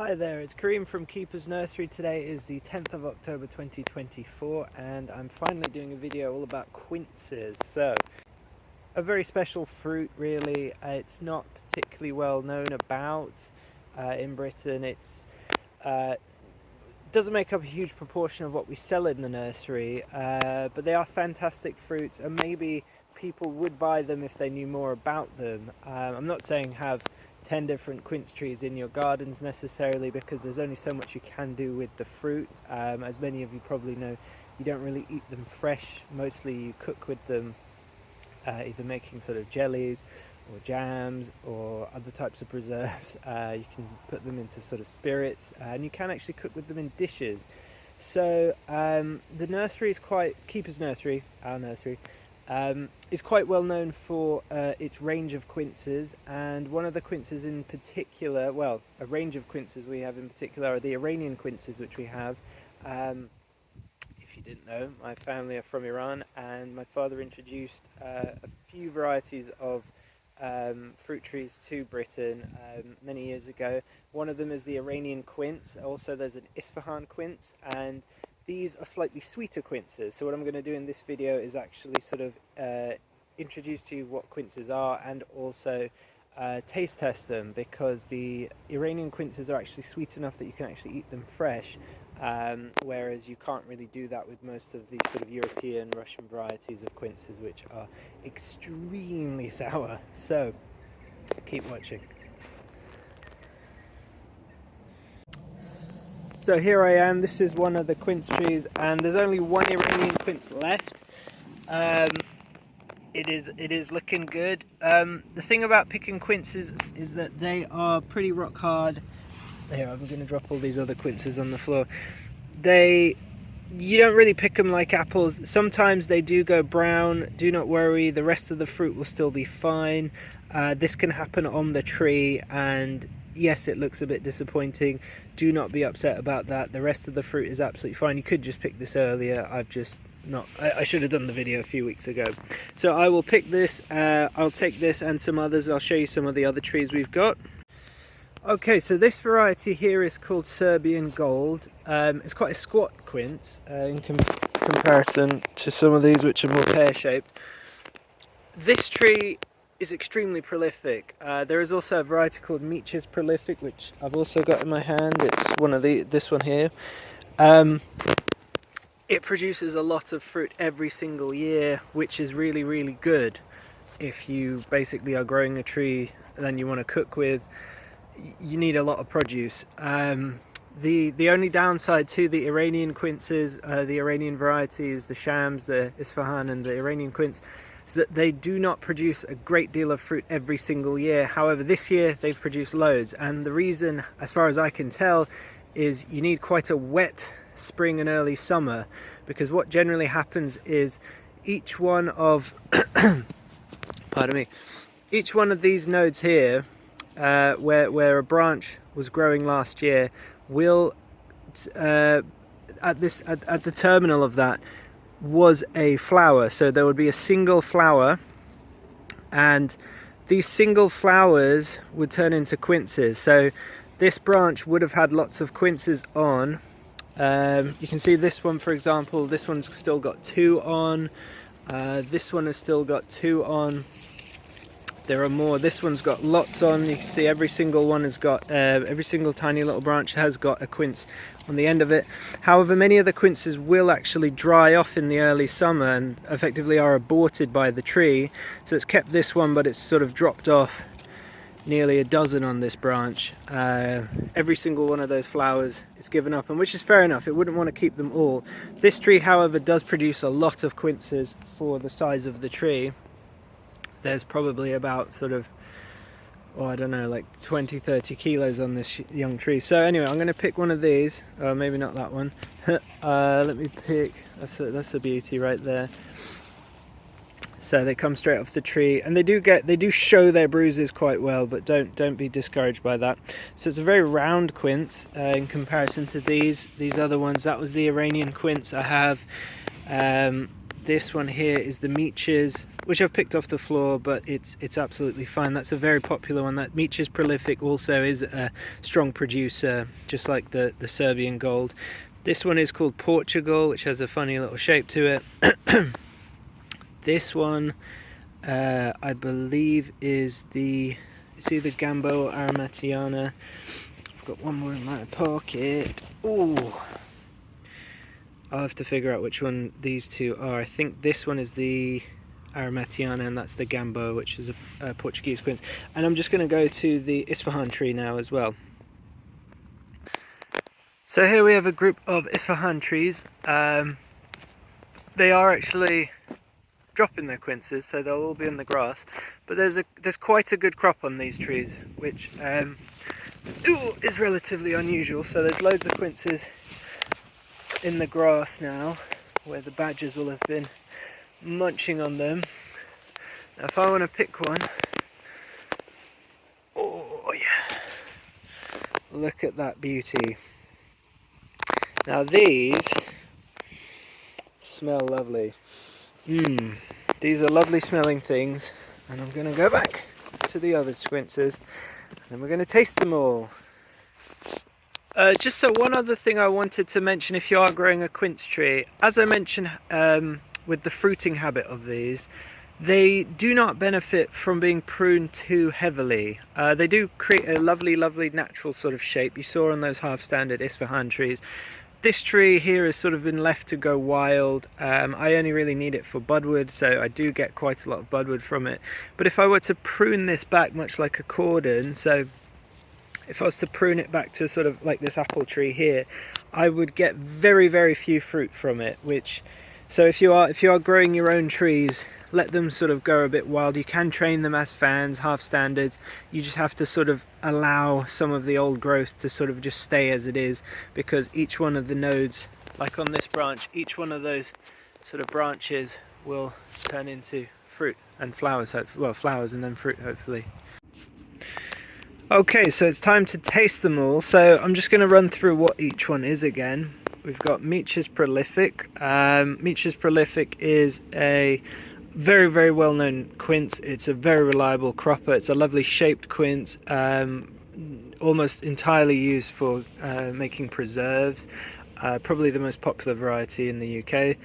Hi there, it's Kareem from Keeper's Nursery. Today is the 10th of October 2024 and I'm finally doing a video all about quinces. So, a very special fruit really. It's not particularly well known about in Britain. It's doesn't make up a huge proportion of what we sell in the nursery, but they are fantastic fruits and maybe people would buy them if they knew more about them. I'm not saying have 10 different quince trees in your gardens necessarily, because there's only so much you can do with the fruit. As many of you probably know, you don't really eat them fresh. Mostly you cook with them, either making sort of jellies or jams or other types of preserves. You can put them into sort of spirits, and you can actually cook with them in dishes. So the nursery is Keeper's Nursery, our nursery, is quite well known for its range of quinces, and one of the quinces in particular, well, a range of quinces we have in particular are the Iranian quinces, which we have. If you didn't know, my family are from Iran, and my father introduced a few varieties of fruit trees to Britain many years ago. One of them is the Iranian quince. Also there's an Isfahan quince, and these are slightly sweeter quinces. So what I'm going to do in this video is actually sort of introduce to you what quinces are, and also taste test them, because the Iranian quinces are actually sweet enough that you can actually eat them fresh, whereas you can't really do that with most of these sort of European, Russian varieties of quinces, which are extremely sour. So keep watching. So here I am. This is one of the quince trees, and there's only one Iranian quince left. It is looking good. The thing about picking quinces is that they are pretty rock hard. Here, I'm going to drop all these other quinces on the floor. You don't really pick them like apples. Sometimes they do go brown. Do not worry, the rest of the fruit will still be fine. This can happen on the tree, and yes, it looks a bit disappointing. Do not be upset about that. The rest of the fruit is absolutely fine. You could just pick this earlier. I should have done the video a few weeks ago. So I will pick this. I'll take this and some others. I'll show you some of the other trees we've got. Okay, so this variety here is called Serbian Gold. It's quite a squat quince in comparison to some of these, which are more pear-shaped. This tree is extremely prolific. There is also a variety called Meech's Prolific, which I've also got in my hand. It's this one here. It produces a lot of fruit every single year, which is really, really good if you basically are growing a tree and then you want to cook with. You need a lot of produce. The only downside to the Iranian quinces, the Iranian varieties, the Shams, the Isfahan and the Iranian quince, is that they do not produce a great deal of fruit every single year. However, this year they've produced loads, and the reason, as far as I can tell, is you need quite a wet spring and early summer, because what generally happens is each one of pardon me, each one of these nodes here, where a branch was growing last year, will at the terminal of that was a flower. So there would be a single flower, and these single flowers would turn into quinces. So this branch would have had lots of quinces on. You can see this one, for example, this one's still got 2 on. This one has still got 2 on. There are more. This one's got lots on. You can see every single one has got, every single tiny little branch has got a quince on the end of it. However, many of the quinces will actually dry off in the early summer and effectively are aborted by the tree. So it's kept this one, but it's sort of dropped off nearly a dozen on this branch. Every single one of those flowers is given up, and which is fair enough. It wouldn't want to keep them all. This tree, however, does produce a lot of quinces for the size of the tree. There's probably about sort of, I don't know, like 20-30 kilos on this young tree. So anyway, I'm going to pick one of these. Maybe not that one. Let me pick. That's a beauty right there. So they come straight off the tree, and they do show their bruises quite well, but don't be discouraged by that. So it's a very round quince in comparison to these other ones. That was the Iranian quince I have. This one here is the Meaches, which I've picked off the floor, but it's absolutely fine. That's a very popular one. That Meaches Prolific also is a strong producer, just like the Serbian Gold. This one is called Portugal, which has a funny little shape to it. This one, I believe, is it's either Gambo or Aromatiana. I've got one more in my pocket. Ooh. I'll have to figure out which one these two are. I think this one is the Aromatiana and that's the Gambo, which is a Portuguese quince. And I'm just going to go to the Isfahan tree now as well. So here we have a group of Isfahan trees. They are actually dropping their quinces, so they'll all be in the grass. But there's quite a good crop on these trees, which is relatively unusual. So there's loads of quinces in the grass now, where the badgers will have been munching on them. Now if I want to pick one, oh yeah, look at that beauty. Now these smell lovely. These are lovely smelling things, and I'm going to go back to the other quinces and then we're going to taste them all. Just so one other thing I wanted to mention, if you are growing a quince tree, as I mentioned with the fruiting habit of these, they do not benefit from being pruned too heavily. They do create a lovely natural sort of shape you saw on those half standard Isfahan trees. This tree here has sort of been left to go wild. I only really need it for budwood, so I do get quite a lot of budwood from it. But if I were to prune this back much like a cordon, so if I was to prune it back to sort of like this apple tree here, I would get very few fruit from it. So if you are growing your own trees, let them sort of go a bit wild. You can train them as fans, half standards. You just have to sort of allow some of the old growth to sort of just stay as it is, because each one of the nodes, like on this branch, each one of those sort of branches will turn into fruit and flowers. Well, flowers and then fruit, hopefully. Okay, so it's time to taste them all. So I'm just going to run through what each one is again. We've got Meaches Prolific. Meaches Prolific is a very well-known quince. It's a very reliable cropper. It's a lovely shaped quince, almost entirely used for making preserves. Probably the most popular variety in the UK.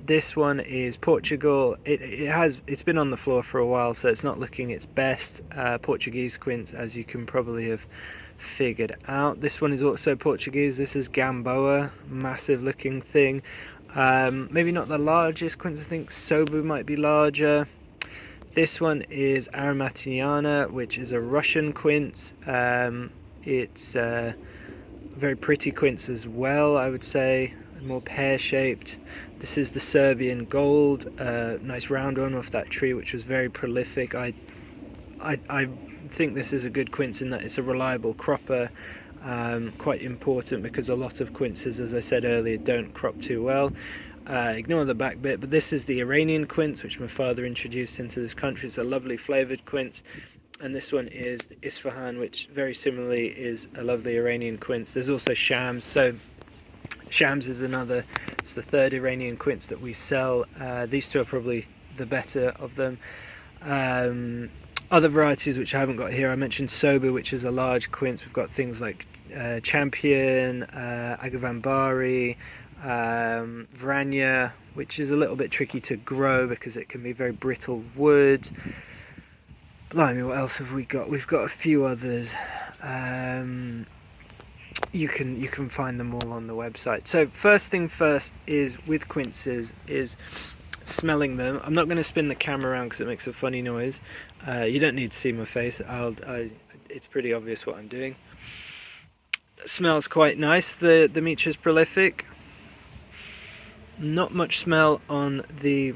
This one is Portugal. It's been on the floor for a while, so it's not looking its best. Portuguese quince, as you can probably have figured out. This one is also Portuguese. This is Gamboa, massive looking thing. Maybe not the largest quince. I think Sobu might be larger. This one is Aromatiana, which is a Russian quince. It's a very pretty quince as well, I would say, more pear-shaped. This is the Serbian Gold, nice round one off that tree, which was very prolific. I think this is a good quince in that it's a reliable cropper. Quite important because a lot of quinces, as I said earlier, don't crop too well. Ignore the back bit, but this is the Iranian quince, which my father introduced into this country. It's a lovely flavoured quince. And this one is the Isfahan, which very similarly is a lovely Iranian quince. There's also Shams. So Shams is it's the third Iranian quince that we sell. These two are probably the better of them. Other varieties which I haven't got here, I mentioned Soba, which is a large quince. We've got things like Champion, Agavambari, Vranya, which is a little bit tricky to grow because it can be very brittle wood. Blimey, what else have we got? We've got a few others. You can find them all on the website. So first thing first is with quinces is smelling them. I'm not going to spin the camera around because it makes a funny noise. You don't need to see my face. It's pretty obvious what I'm doing. It smells quite nice. The Meaches Prolific. Not much smell on the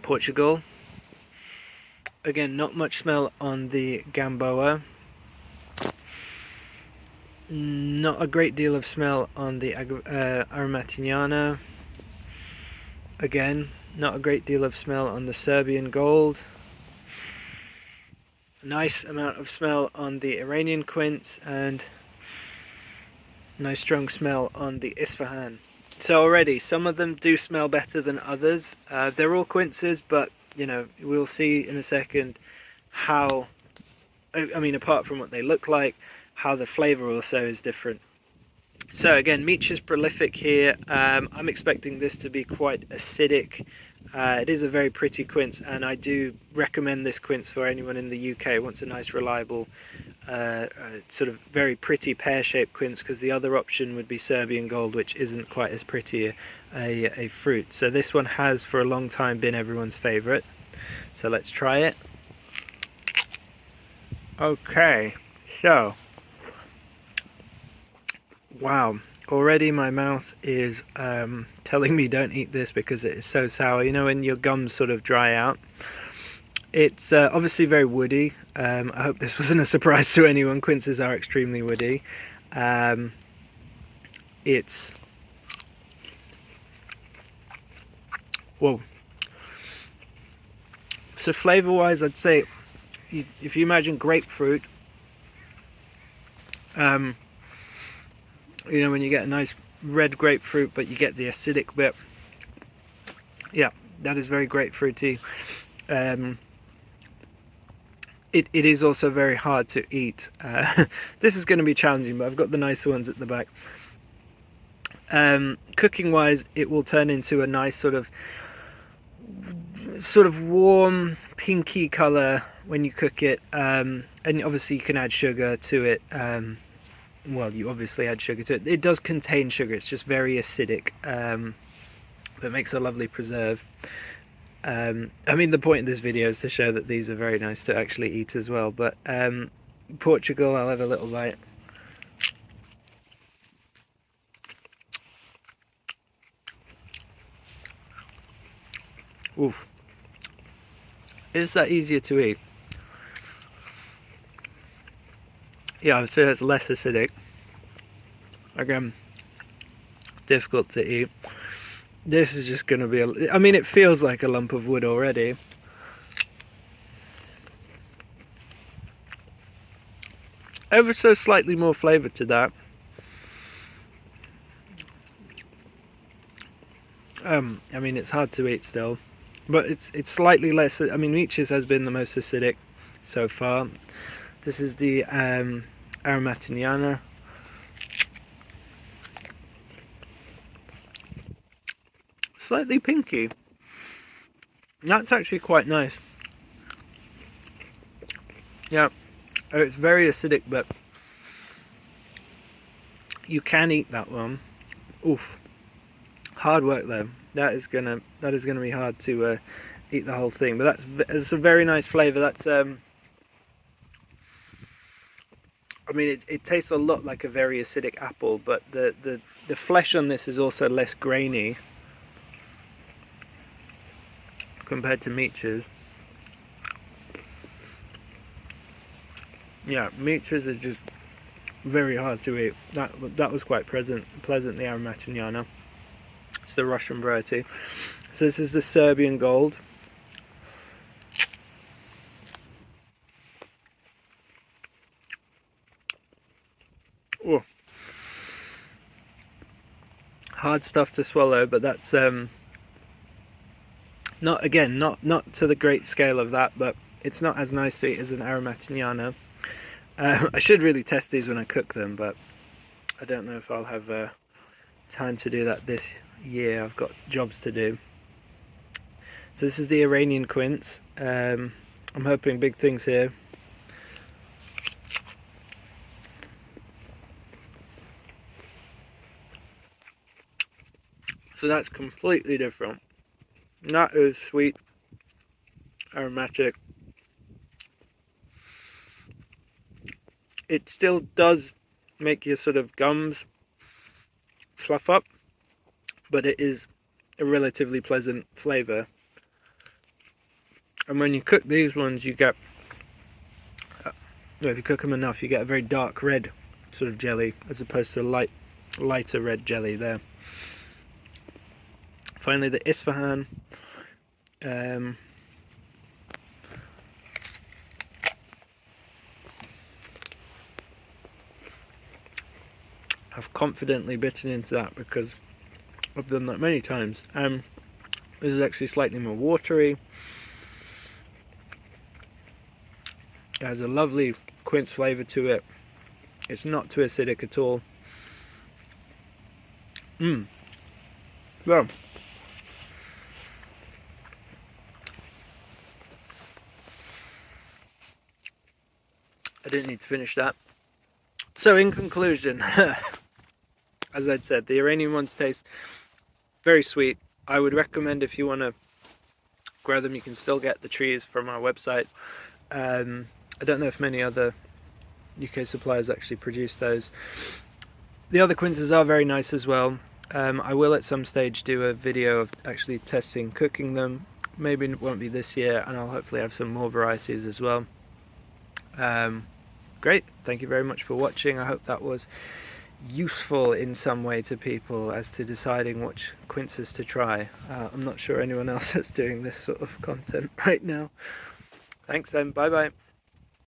Portugal. Again, not much smell on the Gamboa. Not a great deal of smell on the Aromatiana. Again, not a great deal of smell on the Serbian Gold. Nice amount of smell on the Iranian quince, and nice strong smell on the Isfahan. So already some of them do smell better than others. They're all quinces, but you know, we'll see in a second how, I mean, apart from what they look like, how the flavor also is different. So again, Meech is prolific here. I'm expecting this to be quite acidic. It is a very pretty quince, and I do recommend this quince for anyone in the UK who wants a nice, reliable, sort of very pretty pear-shaped quince, because the other option would be Serbian Gold, which isn't quite as pretty a fruit. So this one has for a long time been everyone's favorite. So let's try it. Okay, so wow, already my mouth is telling me don't eat this because it is so sour. You know when your gums sort of dry out? It's obviously very woody. I hope this wasn't a surprise to anyone. Quinces are extremely woody. It's... Whoa. So flavour-wise, I'd say, if you imagine grapefruit, you know, when you get a nice red grapefruit, but you get the acidic bit. Yeah, that is very grapefruity. It is also very hard to eat. This is going to be challenging, but I've got the nicer ones at the back. Cooking wise, it will turn into a nice sort of warm pinky color when you cook it, and obviously you can add sugar to it. Well, you obviously add sugar to it. It does contain sugar, it's just very acidic, that makes a lovely preserve. I mean, the point of this video is to show that these are very nice to actually eat as well. But Portugal, I'll have a little bite. Oof. Is that easier to eat? Yeah, I would say it's less acidic. Again, difficult to eat. This is just going to be I mean, it feels like a lump of wood already. Ever so slightly more flavour to that. I mean, it's hard to eat still, but it's slightly less. I mean, Meech's has been the most acidic so far. This is the Armagnac. Slightly pinky. That's actually quite nice. Yeah, it's very acidic, but you can eat that one. Oof. Hard work though. That is gonna be hard to eat the whole thing. But it's a very nice flavour. That's I mean, it tastes a lot like a very acidic apple, but the flesh on this is also less grainy compared to Meech's. Yeah, Meech's is just very hard to eat. That was quite pleasant. The Armagnac. It's the Russian variety. So this is the Serbian Gold. Oh, hard stuff to swallow, but that's not to the great scale of that, but it's not as nice to eat as an Armagnac. I should really test these when I cook them, but I don't know if I'll have time to do that this year. I've got jobs to do. So this is the Iranian Quinte. I'm hoping big things here. So that's completely different. That is sweet, aromatic. It still does make your sort of gums fluff up, but it is a relatively pleasant flavour. And when you cook these ones, you get, if you cook them enough, you get a very dark red sort of jelly, as opposed to a lighter red jelly there. Finally, the Isfahan. I've confidently bitten into that because I've done that many times. This is actually slightly more watery. It has a lovely quince flavour to it. It's not too acidic at all. Well, I didn't need to finish that. So in conclusion, as I'd said, the Iranian ones taste very sweet. I would recommend, if you want to grow them, you can still get the trees from our website. I don't know if many other UK suppliers actually produce those. The other quinces are very nice as well. I will at some stage do a video of actually testing cooking them. Maybe it won't be this year, and I'll hopefully have some more varieties as well. Great, thank you very much for watching. I hope that was useful in some way to people as to deciding which quinces to try. I'm not sure anyone else is doing this sort of content right now. Thanks then, bye bye.